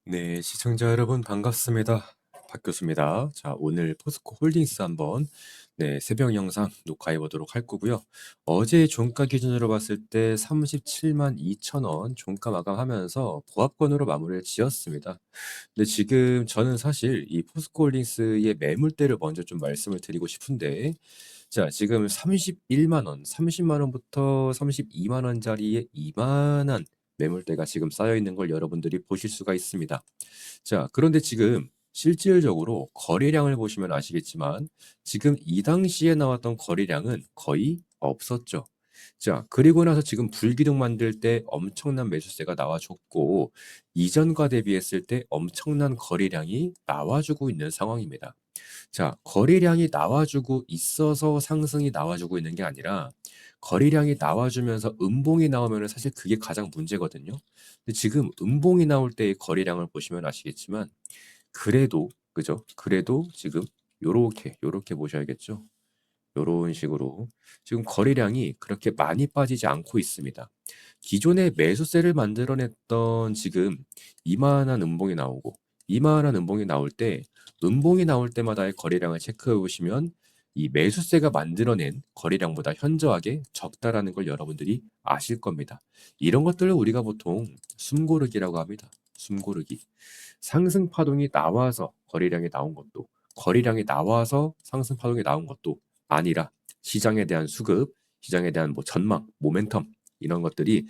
네, 시청자 여러분 반갑습니다. 박 교수입니다. 자, 오늘 포스코 홀딩스 한번 새벽 영상 녹화해 보도록 할 거고요. 어제 종가 기준으로 봤을 때 37만 2천 원 종가 마감하면서 보합권으로 마무리를 지었습니다. 근데 지금 저는 사실 이 포스코 홀딩스의 매물대를 먼저 좀 말씀을 드리고 싶은데, 자, 지금 31만 원, 30만 원부터 32만 원짜리의 이만한 매물대가 지금 쌓여 있는 걸 여러분들이 보실 수가 있습니다. 자, 그런데 지금 실질적으로 거래량을 보시면 아시겠지만 지금 이 당시에 나왔던 거래량은 거의 없었죠. 자, 그리고 나서 지금 불기둥 만들 때 엄청난 매수세가 나와줬고 이전과 대비했을 때 엄청난 거래량이 나와주고 있는 상황입니다. 자, 거래량이 나와주고 있어서 상승이 나와주고 있는 게 아니라 거래량이 나와주면서 음봉이 나오면 사실 그게 가장 문제거든요. 근데 지금 음봉이 나올 때의 거래량을 보시면 아시겠지만 그래도 그죠? 그래도 지금 요렇게 보셔야겠죠. 요런 식으로 지금 거래량이 그렇게 많이 빠지지 않고 있습니다. 기존에 매수세를 만들어냈던 지금 이만한 음봉이 나오고 이만한 음봉이 나올 때 음봉이 나올 때마다의 거래량을 체크해 보시면 이 매수세가 만들어낸 거래량보다 현저하게 적다라는 걸 여러분들이 아실 겁니다. 이런 것들을 우리가 보통 숨고르기라고 합니다. 숨고르기. 상승 파동이 나와서 거래량이 나온 것도 거래량이 나와서 상승 파동이 나온 것도 아니라 시장에 대한 수급, 시장에 대한 뭐 전망, 모멘텀 이런 것들이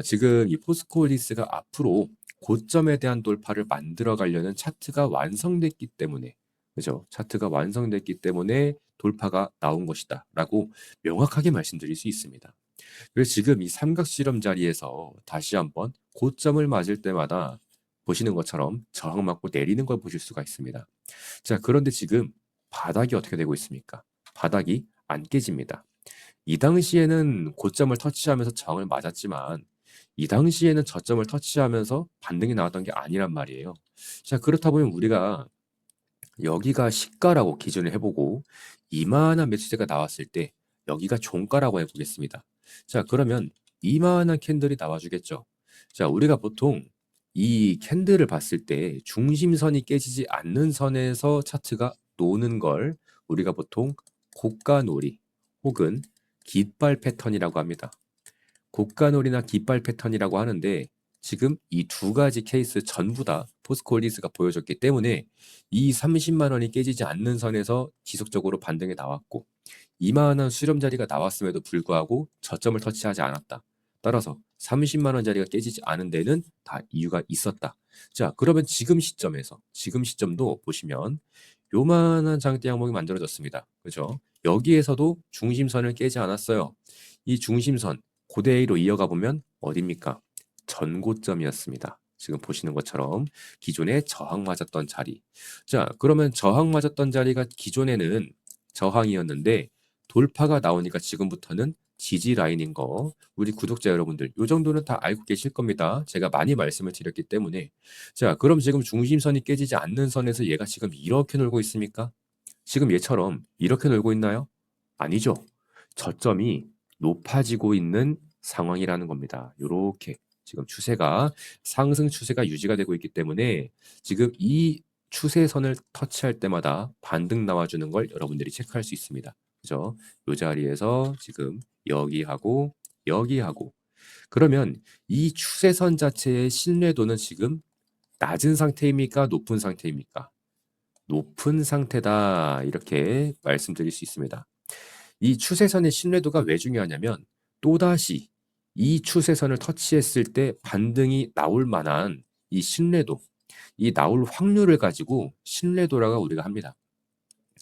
지금 이 포스코홀딩스가 앞으로 고점에 대한 돌파를 만들어 가려는 차트가 완성됐기 때문에 그죠? 차트가 완성됐기 때문에 돌파가 나온 것이다라고 명확하게 말씀드릴 수 있습니다. 그래서 지금 이 삼각 실험 자리에서 다시 한번 고점을 맞을 때마다 보시는 것처럼 저항 맞고 내리는 걸 보실 수가 있습니다. 자, 그런데 지금 바닥이 어떻게 되고 있습니까? 바닥이 안 깨집니다. 이 당시에는 고점을 터치하면서 저항을 맞았지만 이 당시에는 저점을 터치하면서 반등이 나왔던 게 아니란 말이에요. 자, 그렇다 보면 우리가 여기가 시가라고 기준을 해보고 이만한 매수세가 나왔을 때 여기가 종가라고 해보겠습니다. 자, 그러면 이만한 캔들이 나와주겠죠. 자, 우리가 보통 이 캔들을 봤을 때 중심선이 깨지지 않는 선에서 차트가 노는 걸 우리가 보통 고가놀이 혹은 깃발 패턴이라고 합니다. 고가놀이나 깃발 패턴이라고 하는데 지금 이 두 가지 케이스 전부 다 포스코홀딩스가 보여줬기 때문에 이 30만 원이 깨지지 않는 선에서 지속적으로 반등이 나왔고 이만한 수렴 자리가 나왔음에도 불구하고 저점을 터치하지 않았다. 따라서 30만 원짜리가 깨지지 않은 데는 다 이유가 있었다. 자, 그러면 지금 시점도 보시면 요만한 장대 양봉이 만들어졌습니다. 그죠? 여기에서도 중심선을 깨지 않았어요. 이 중심선 고대로 이어가 보면 어딥니까? 전고점이었습니다. 지금 보시는 것처럼 기존에 저항 맞았던 자리. 자, 그러면 저항 맞았던 자리가 기존에는 저항이었는데 돌파가 나오니까 지금부터는 지지 라인인 거 우리 구독자 여러분들 요 정도는 다 알고 계실 겁니다. 제가 많이 말씀을 드렸기 때문에. 자, 그럼 지금 중심선이 깨지지 않는 선에서 얘가 지금 이렇게 놀고 있습니까? 지금 얘처럼 이렇게 놀고 있나요? 아니죠. 저점이 높아지고 있는 상황이라는 겁니다. 요렇게 지금 추세가 상승 추세가 유지가 되고 있기 때문에 지금 이 추세선을 터치할 때마다 반등 나와주는 걸 여러분들이 체크할 수 있습니다. 그죠? 요 자리에서 지금 여기하고 여기하고 그러면 이 추세선 자체의 신뢰도는 지금 낮은 상태입니까? 높은 상태입니까? 높은 상태다. 이렇게 말씀드릴 수 있습니다. 이 추세선의 신뢰도가 왜 중요하냐면 또다시 이 추세선을 터치했을 때 반등이 나올 만한 이 신뢰도, 이 나올 확률을 가지고 신뢰도라고 우리가 합니다.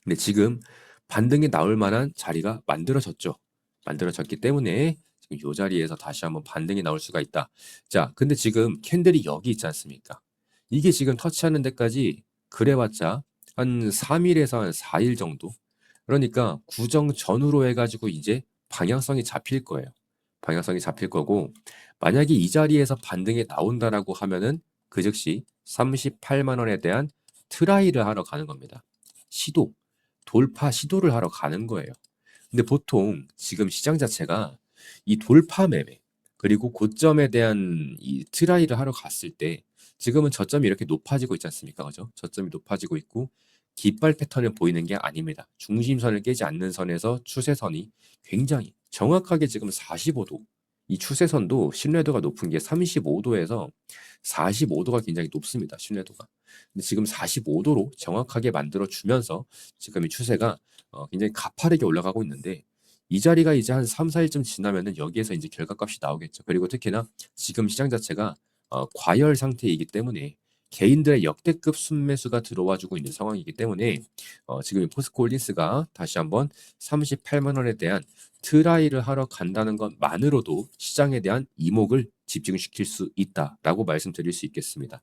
근데 지금 반등이 나올 만한 자리가 만들어졌죠. 만들어졌기 때문에 지금 이 자리에서 다시 한번 반등이 나올 수가 있다. 자, 근데 지금 캔들이 여기 있지 않습니까? 이게 지금 터치하는 데까지 그래봤자 한 3일에서 한 4일 정도? 그러니까 구정 전후로 해가지고 이제 방향성이 잡힐 거예요. 방향성이 잡힐 거고 만약에 이 자리에서 반등이 나온다라고 하면은 그 즉시 38만 원에 대한 트라이를 하러 가는 겁니다. 시도, 돌파 시도를 하러 가는 거예요. 근데 보통 지금 시장 자체가 이 돌파 매매 그리고 고점에 대한 이 트라이를 하러 갔을 때 지금은 저점이 이렇게 높아지고 있지 않습니까? 그죠? 저점이 높아지고 있고 깃발 패턴을 보이는 게 아닙니다. 중심선을 깨지 않는 선에서 추세선이 굉장히 정확하게 지금 45도, 이 추세선도 신뢰도가 높은 게 35도에서 45도가 굉장히 높습니다. 신뢰도가. 근데 지금 45도로 정확하게 만들어 주면서 지금 이 추세가 굉장히 가파르게 올라가고 있는데, 이 자리가 이제 한 3, 4일쯤 지나면은 여기에서 이제 결과값이 나오겠죠. 그리고 특히나 지금 시장 자체가 과열 상태이기 때문에 개인들의 역대급 순매수가 들어와 주고 있는 상황이기 때문에 지금 이 포스코홀딩스가 다시 한번 38만 원에 대한 트라이를 하러 간다는 것만으로도 시장에 대한 이목을 집중시킬 수 있다라고 말씀드릴 수 있겠습니다.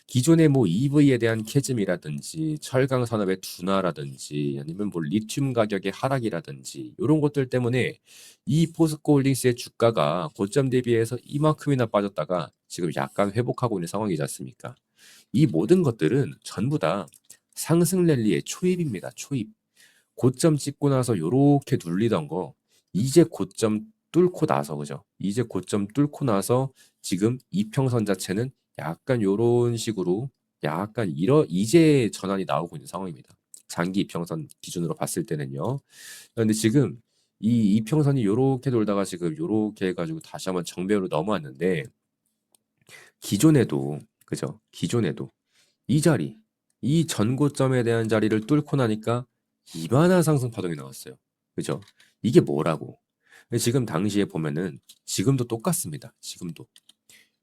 기존의 뭐 EV에 대한 캐즘이라든지 철강 산업의 둔화라든지 아니면 뭐 리튬 가격의 하락이라든지 이런 것들 때문에 이 포스코홀딩스의 주가가 고점 대비해서 이만큼이나 빠졌다가 지금 약간 회복하고 있는 상황이지 않습니까? 이 모든 것들은 전부 다 상승 랠리의 초입입니다. 초입. 고점 찍고 나서 요렇게 눌리던 거 이제 고점 뚫고 나서, 그죠? 이제 고점 뚫고 나서 지금 이평선 자체는 약간 요런 식으로 약간 이제 전환이 나오고 있는 상황입니다. 장기 이평선 기준으로 봤을 때는요. 근데 지금 이 이평선이 요렇게 돌다가 지금 요렇게 해가지고 다시 한번 정배우로 넘어왔는데, 기존에도, 그죠? 기존에도 이 자리, 이 전고점에 대한 자리를 뚫고 나니까 이만한 상승 파동이 나왔어요. 그죠? 이게 뭐라고? 근데 지금 당시에 보면은 지금도 똑같습니다. 지금도.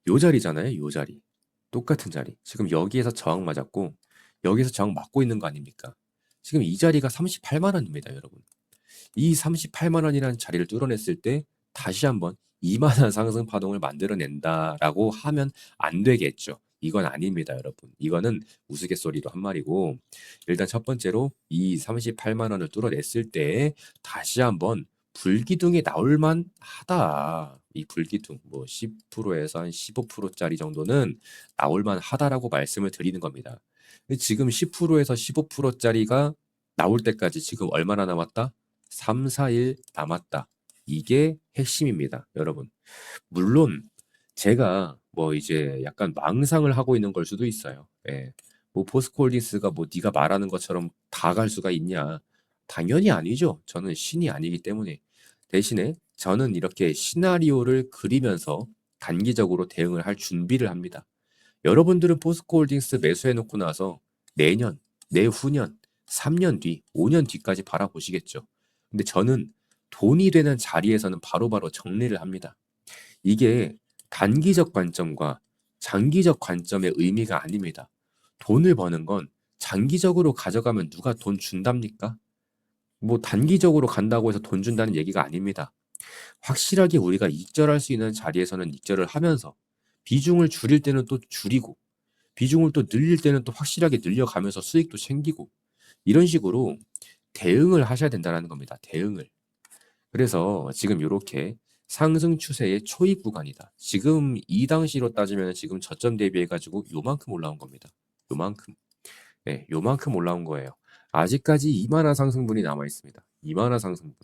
요 자리잖아요. 요 자리. 똑같은 자리. 지금 여기에서 저항 맞았고 여기서 저항 맞고 있는 거 아닙니까? 지금 이 자리가 38만 원입니다, 여러분. 이 38만 원이라는 자리를 뚫어냈을 때 다시 한번 이만한 상승 파동을 만들어낸다라고 하면 안 되겠죠. 이건 아닙니다, 여러분. 이거는 우스갯소리로 한 말이고, 일단 첫 번째로 이 38만 원을 뚫어냈을 때 다시 한번 불기둥이 나올만 하다. 이 불기둥 뭐 10%에서 한 15%짜리 정도는 나올만 하다라고 말씀을 드리는 겁니다. 근데 지금 10%에서 15%짜리가 나올 때까지 지금 얼마나 남았다? 3, 4일 남았다. 이게 핵심입니다, 여러분. 물론 제가 뭐 이제 약간 망상을 하고 있는 걸 수도 있어요. 예. 뭐 포스코홀딩스가 뭐 네가 말하는 것처럼 다 갈 수가 있냐? 당연히 아니죠. 저는 신이 아니기 때문에. 대신에 저는 이렇게 시나리오를 그리면서 단기적으로 대응을 할 준비를 합니다. 여러분들은 포스코홀딩스 매수해 놓고 나서 내년, 내후년, 3년 뒤, 5년 뒤까지 바라보시겠죠. 근데 저는 돈이 되는 자리에서는 바로바로 정리를 합니다. 이게 단기적 관점과 장기적 관점의 의미가 아닙니다. 돈을 버는 건 장기적으로 가져가면 누가 돈 준답니까? 뭐 단기적으로 간다고 해서 돈 준다는 얘기가 아닙니다. 확실하게 우리가 익절할 수 있는 자리에서는 익절을 하면서 비중을 줄일 때는 또 줄이고 비중을 또 늘릴 때는 또 확실하게 늘려가면서 수익도 챙기고 이런 식으로 대응을 하셔야 된다는 겁니다. 대응을. 그래서 지금 이렇게 상승 추세의 초입 구간이다. 지금 이 당시로 따지면 지금 저점 대비해 가지고 요만큼 올라온 겁니다. 요만큼. 네, 요만큼 올라온 거예요. 아직까지 이만한 상승분이 남아 있습니다. 이만한 상승분.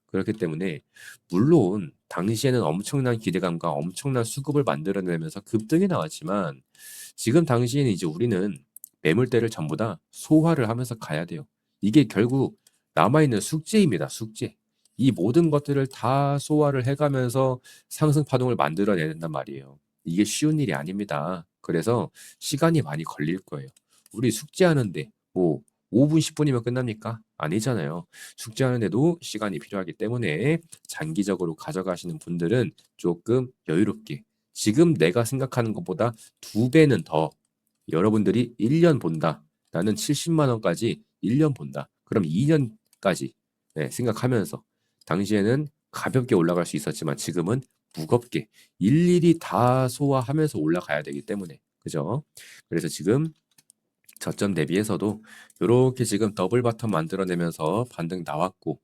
그렇기 때문에 물론 당시에는 엄청난 기대감과 엄청난 수급을 만들어내면서 급등이 나왔지만 지금 당시에는 이제 우리는 매물대를 전부 다 소화를 하면서 가야 돼요. 이게 결국 남아있는 숙제입니다. 숙제. 이 모든 것들을 다 소화를 해가면서 상승 파동을 만들어내야 된단 말이에요. 이게 쉬운 일이 아닙니다. 그래서 시간이 많이 걸릴 거예요. 우리 숙제하는데 뭐 5분, 10분이면 끝납니까? 아니잖아요. 숙제하는데도 시간이 필요하기 때문에 장기적으로 가져가시는 분들은 조금 여유롭게 지금 내가 생각하는 것보다 두 배는 더 여러분들이 1년 본다. 나는 70만 원까지 1년 본다. 그럼 2년까지 생각하면서 당시에는 가볍게 올라갈 수 있었지만 지금은 무겁게 일일이 다 소화하면서 올라가야 되기 때문에 그죠? 그래서 지금 저점 대비해서도 요렇게 지금 더블 바텀 만들어내면서 반등 나왔고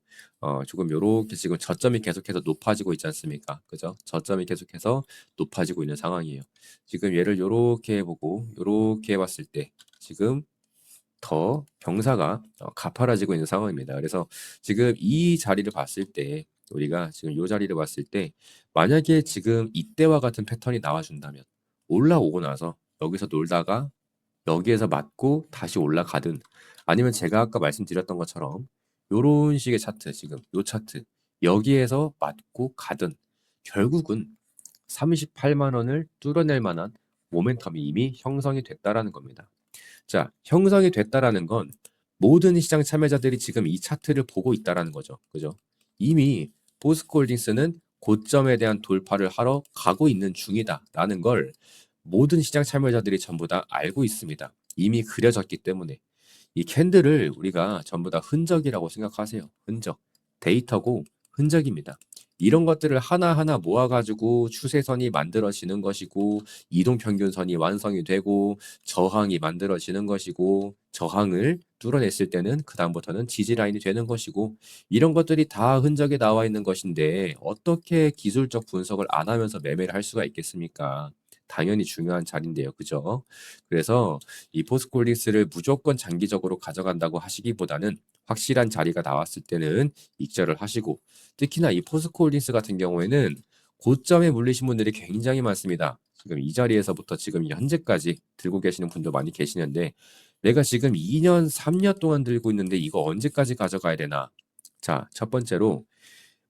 조금 요렇게 지금 저점이 계속해서 높아지고 있지 않습니까? 그죠? 저점이 계속해서 높아지고 있는 상황이에요. 지금 얘를 요렇게 해보고 요렇게 해봤을 때 지금 더 경사가 가파라지고 있는 상황입니다. 그래서 지금 이 자리를 봤을 때 우리가 지금 이 자리를 봤을 때 만약에 지금 이때와 같은 패턴이 나와준다면 올라오고 나서 여기서 놀다가 여기에서 맞고 다시 올라가든, 아니면 제가 아까 말씀드렸던 것처럼 요런 식의 차트, 지금 요 차트 여기에서 맞고 가든 결국은 38만 원을 뚫어낼 만한 모멘텀이 이미 형성이 됐다라는 겁니다. 자, 형성이 됐다라는 건 모든 시장 참여자들이 지금 이 차트를 보고 있다라는 거죠. 그죠? 이미 포스코홀딩스는 고점에 대한 돌파를 하러 가고 있는 중이다라는 걸 모든 시장 참여자들이 전부 다 알고 있습니다. 이미 그려졌기 때문에 이 캔들을 우리가 전부 다 흔적이라고 생각하세요. 흔적. 데이터고 흔적입니다. 이런 것들을 하나하나 모아가지고 추세선이 만들어지는 것이고, 이동평균선이 완성이 되고, 저항이 만들어지는 것이고, 저항을 뚫어냈을 때는 그다음부터는 지지라인이 되는 것이고, 이런 것들이 다 흔적에 나와 있는 것인데 어떻게 기술적 분석을 안 하면서 매매를 할 수가 있겠습니까? 당연히 중요한 자리인데요. 그죠? 그래서 이 포스코홀딩스를 무조건 장기적으로 가져간다고 하시기보다는 확실한 자리가 나왔을 때는 익절을 하시고, 특히나 이 포스코홀딩스 같은 경우에는 고점에 물리신 분들이 굉장히 많습니다. 지금 이 자리에서부터 지금 현재까지 들고 계시는 분도 많이 계시는데, 내가 지금 2년, 3년 동안 들고 있는데 이거 언제까지 가져가야 되나? 자, 첫 번째로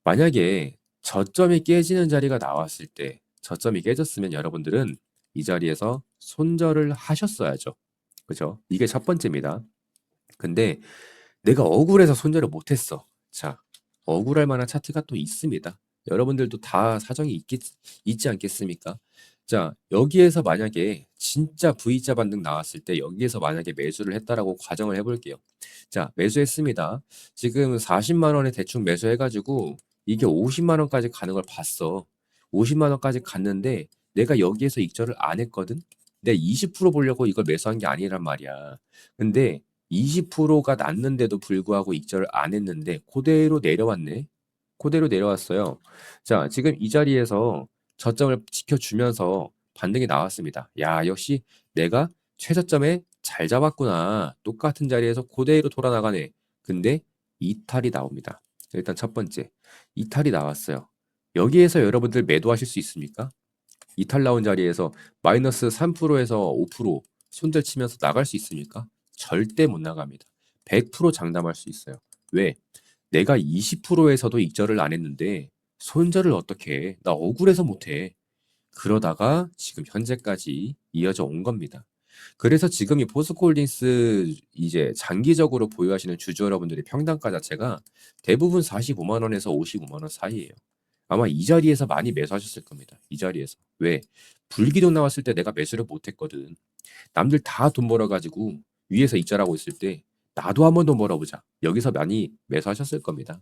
만약에 저점이 깨지는 자리가 나왔을 때, 저점이 깨졌으면 여러분들은 이 자리에서 손절을 하셨어야죠. 그죠? 이게 첫 번째입니다. 근데 내가 억울해서 손절을 못했어. 자, 억울할 만한 차트가 또 있습니다. 여러분들도 다 사정이 있지 않겠습니까? 자, 여기에서 만약에 진짜 V자 반등 나왔을 때 여기에서 만약에 매수를 했다라고 가정을 해볼게요. 자, 매수했습니다. 지금 40만 원에 대충 매수해가지고 이게 50만 원까지 가는 걸 봤어. 50만 원까지 갔는데 내가 여기에서 익절을 안 했거든? 내가 20% 보려고 이걸 매수한 게 아니란 말이야. 근데 20%가 났는데도 불구하고 익절을 안 했는데 그대로 내려왔네. 그대로 내려왔어요. 자, 지금 이 자리에서 저점을 지켜주면서 반등이 나왔습니다. 야, 역시 내가 최저점에 잘 잡았구나. 똑같은 자리에서 그대로 돌아 나가네. 근데 이탈이 나옵니다. 일단 첫 번째, 이탈이 나왔어요. 여기에서 여러분들 매도하실 수 있습니까? 이탈 나온 자리에서 마이너스 3%에서 5% 손절 치면서 나갈 수 있습니까? 절대 못 나갑니다. 100% 장담할 수 있어요. 왜? 내가 20%에서도 익절을 안 했는데 손절을 어떻게 해? 나 억울해서 못해. 그러다가 지금 현재까지 이어져 온 겁니다. 그래서 지금 이 포스코홀딩스 이제 장기적으로 보유하시는 주주 여러분들의 평단가 자체가 대부분 45만 원에서 55만 원 사이예요. 아마 이 자리에서 많이 매수하셨을 겁니다. 이 자리에서. 왜? 불기둥 나왔을 때 내가 매수를 못했거든. 남들 다 돈 벌어가지고 위에서 익절하고 있을 때 나도 한번 돈 벌어보자. 여기서 많이 매수하셨을 겁니다.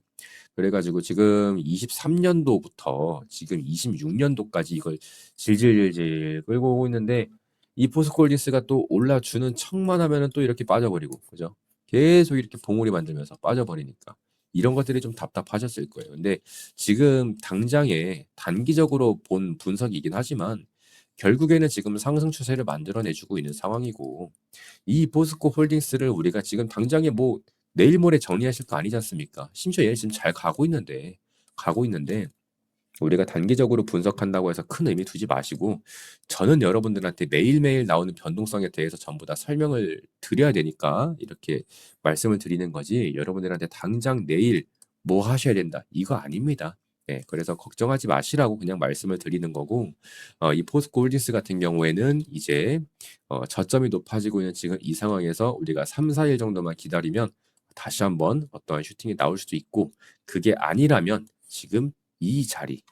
그래가지고 지금 23년도부터 지금 26년도까지 이걸 질질질 끌고 오고 있는데, 이 포스코홀딩스가 또 올라주는 척만 하면은 또 이렇게 빠져버리고, 그죠? 계속 이렇게 봉우리 만들면서 빠져버리니까 이런 것들이 좀 답답하셨을 거예요. 근데 지금 당장에 단기적으로 본 분석이긴 하지만 결국에는 지금 상승 추세를 만들어내주고 있는 상황이고, 이 포스코 홀딩스를 우리가 지금 당장에 뭐 내일 모레 정리하실 거 아니지 않습니까? 심지어 얘는 지금 잘 가고 있는데 우리가 단기적으로 분석한다고 해서 큰 의미 두지 마시고, 저는 여러분들한테 매일매일 나오는 변동성에 대해서 전부 다 설명을 드려야 되니까 이렇게 말씀을 드리는 거지, 여러분들한테 당장 내일 뭐 하셔야 된다 이거 아닙니다. 네, 그래서 걱정하지 마시라고 그냥 말씀을 드리는 거고, 이 포스코 홀딩스 같은 경우에는 이제 저점이 높아지고 있는 지금 이 상황에서 우리가 3, 4일 정도만 기다리면 다시 한번 어떠한 슈팅이 나올 수도 있고, 그게 아니라면 지금 이 자리,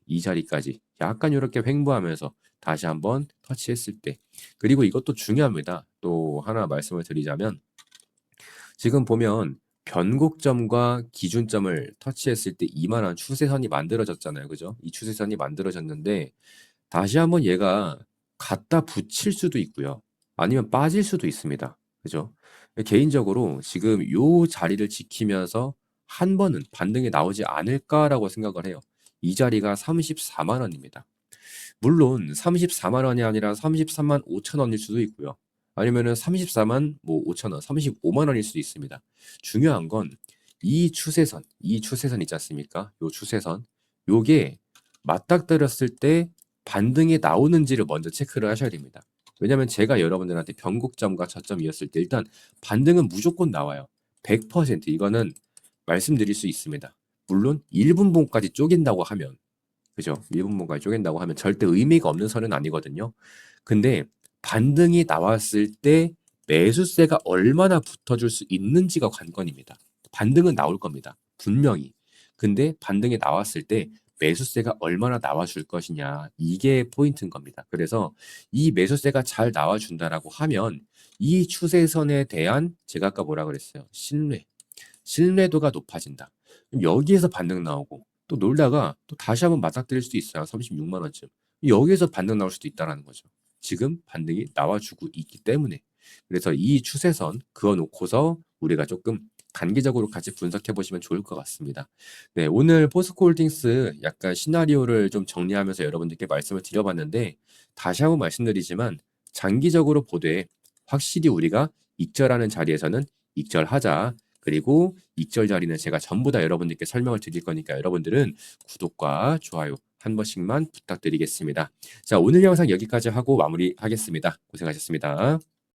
이 자리까지 약간 이렇게 횡보하면서 다시 한번 터치했을 때, 그리고 이것도 중요합니다. 또 하나 말씀을 드리자면, 지금 보면 변곡점과 기준점을 터치했을 때 이만한 추세선이 만들어졌잖아요. 그죠? 이 추세선이 만들어졌는데 다시 한번 얘가 갖다 붙일 수도 있고요. 아니면 빠질 수도 있습니다. 그죠? 개인적으로 지금 요 자리를 지키면서 한 번은 반등이 나오지 않을까라고 생각을 해요. 이 자리가 34만 원입니다. 물론 34만 원이 아니라 33만 5천 원일 수도 있고요. 아니면은 34만 뭐 5천 원, 35만 원일 수도 있습니다. 중요한 건 이 추세선 있지 않습니까? 요 추세선, 요게 맞닥뜨렸을 때 반등이 나오는지를 먼저 체크를 하셔야 됩니다. 왜냐면 제가 여러분들한테 변곡점과 저점이었을 때 일단 반등은 무조건 나와요. 100% 이거는 말씀드릴 수 있습니다. 물론 1분봉까지 쪼갠다고 하면 그죠? 1분봉까지 쪼갠다고 하면 절대 의미가 없는 선은 아니거든요. 근데 반등이 나왔을 때 매수세가 얼마나 붙어줄 수 있는지가 관건입니다. 반등은 나올 겁니다. 분명히. 근데 반등이 나왔을 때 매수세가 얼마나 나와줄 것이냐. 이게 포인트인 겁니다. 그래서 이 매수세가 잘 나와준다라고 하면 이 추세선에 대한 제가 아까 뭐라 그랬어요? 신뢰도가 높아진다. 그럼 여기에서 반등 나오고 또 놀다가 또 다시 한번 맞닥뜨릴 수도 있어요. 36만 원쯤. 여기에서 반등 나올 수도 있다라는 거죠. 지금 반등이 나와주고 있기 때문에. 그래서 이 추세선 그어놓고서 우리가 조금 단기적으로 같이 분석해 보시면 좋을 것 같습니다. 네, 오늘 포스코홀딩스 약간 시나리오를 좀 정리하면서 여러분들께 말씀을 드려봤는데 다시 한번 말씀드리지만 장기적으로 보되 확실히 우리가 익절하는 자리에서는 익절하자. 그리고 익절 자리는 제가 전부 다 여러분들께 설명을 드릴 거니까 여러분들은 구독과 좋아요 한 번씩만 부탁드리겠습니다. 자, 오늘 영상 여기까지 하고 마무리하겠습니다. 고생하셨습니다.